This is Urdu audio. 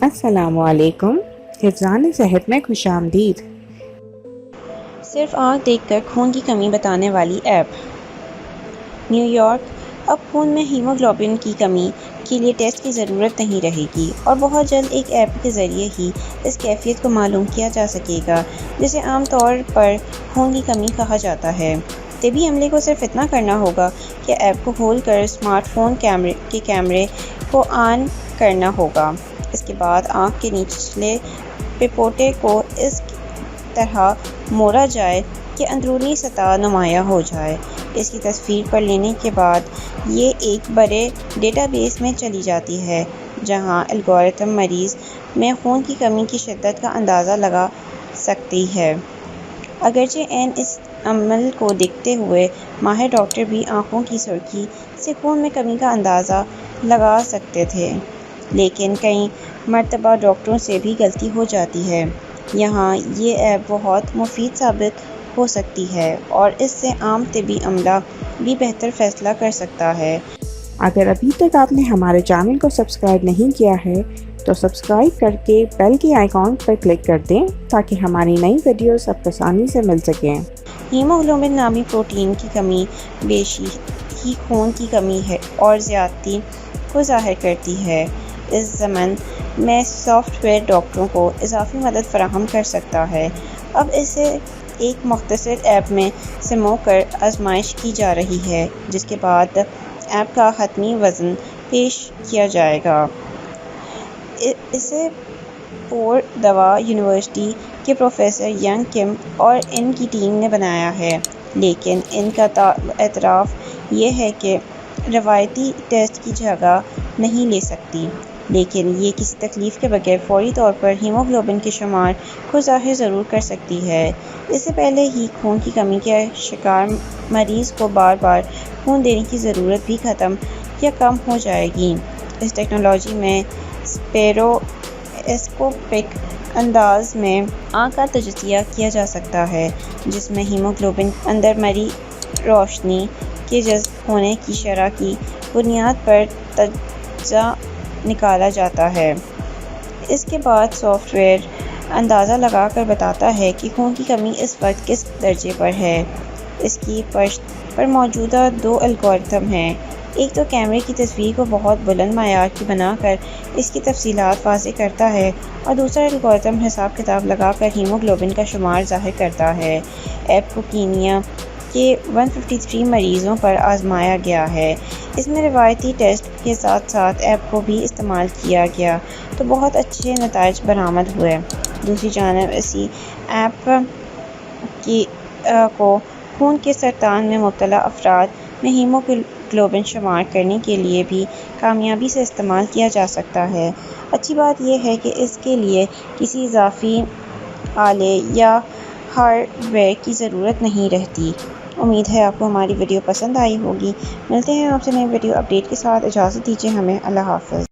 السلام علیکم، حفظان صحت میں خوش آمدید۔ صرف آنکھ دیکھ کر خون کی کمی بتانے والی ایپ۔ New York. اب خون میں ہیموگلوبن کی کمی کے لیے ٹیسٹ کی ضرورت نہیں رہے گی اور بہت جلد ایک ایپ کے ذریعے ہی اس کیفیت کو معلوم کیا جا سکے گا، جسے عام طور پر خون کی کمی کہا جاتا ہے۔ طبی عملے کو صرف اتنا کرنا ہوگا کہ ایپ کو کھول کر اسمارٹ فون کے کیمرے کو آن کرنا ہوگا۔ اس کے بعد آنکھ کے نچلے پپوٹے کو اس طرح موڑا جائے کہ اندرونی سطح نمایاں ہو جائے۔ اس کی تصویر پر لینے کے بعد یہ ایک بڑے ڈیٹا بیس میں چلی جاتی ہے، جہاں الگورتھم مریض میں خون کی کمی کی شدت کا اندازہ لگا سکتی ہے۔ اگرچہ اس عمل کو دیکھتے ہوئے ماہر ڈاکٹر بھی آنکھوں کی سرخی سے خون میں کمی کا اندازہ لگا سکتے تھے، لیکن کئی مرتبہ ڈاکٹروں سے بھی غلطی ہو جاتی ہے۔ یہاں یہ ایپ بہت مفید ثابت ہو سکتی ہے اور اس سے عام طبی عملہ بھی بہتر فیصلہ کر سکتا ہے۔ اگر ابھی تک آپ نے ہمارے چینل کو سبسکرائب نہیں کیا ہے تو سبسکرائب کر کے بیل کے آئیکن پر کلک کر دیں تاکہ ہماری نئی ویڈیوز آپ کو آسانی سے مل سکیں۔ ہیموگلوبن نامی پروٹین کی کمی بیشی ہی خون کی کمی ہے اور زیادتی کو ظاہر کرتی ہے۔ اس ضمن میں سافٹ ویئر ڈاکٹروں کو اضافی مدد فراہم کر سکتا ہے۔ اب اسے ایک مختصر ایپ میں سمو کر آزمائش کی جا رہی ہے، جس کے بعد ایپ کا حتمی ورژن پیش کیا جائے گا۔ اسے پورڈوا یونیورسٹی کے پروفیسر ینگ کم اور ان کی ٹیم نے بنایا ہے، لیکن ان کا اعتراف یہ ہے کہ روایتی ٹیسٹ کی جگہ نہیں لے سکتی، لیکن یہ کسی تکلیف کے بغیر فوری طور پر ہیموگلوبن کے شمار کو ظاہر ضرور کر سکتی ہے۔ اس سے پہلے ہی خون کی کمی کے شکار مریض کو بار بار خون دینے کی ضرورت بھی ختم یا کم ہو جائے گی۔ اس ٹیکنالوجی میں اسپیرواسکوپک انداز میں آنکھ کا تجزیہ کیا جا سکتا ہے، جس میں ہیموگلوبن اندر مری روشنی کے جذب ہونے کی شرح کی بنیاد پر تجزیہ نکالا جاتا ہے۔ اس کے بعد سافٹ ویئر اندازہ لگا کر بتاتا ہے کہ خون کی کمی اس وقت کس درجے پر ہے۔ اس کی پشت پر موجود دو الگورتھم ہیں، ایک تو کیمرے کی تصویر کو بہت بلند معیار کی بنا کر اس کی تفصیلات واضح کرتا ہے اور دوسرا الگورتھم حساب کتاب لگا کر ہیموگلوبن کا شمار ظاہر کرتا ہے۔ ایپ کو کینیا کے 153 مریضوں پر آزمایا گیا ہے۔ اس میں روایتی ٹیسٹ کے ساتھ ساتھ ایپ کو بھی استعمال کیا گیا تو بہت اچھے نتائج برآمد ہوئے۔ دوسری جانب اسی ایپ کو خون کے سرطان میں مبتلا افراد میں ہیموگلوبن شمار کرنے کے لیے بھی کامیابی سے استعمال کیا جا سکتا ہے۔ اچھی بات یہ ہے کہ اس کے لیے کسی اضافی آلے یا ہارڈ ویئر کی ضرورت نہیں رہتی۔ امید ہے آپ کو ہماری ویڈیو پسند آئی ہوگی۔ ملتے ہیں آپ سے نئی ویڈیو اپڈیٹ کے ساتھ۔ اجازت دیجیے ہمیں۔ اللہ حافظ۔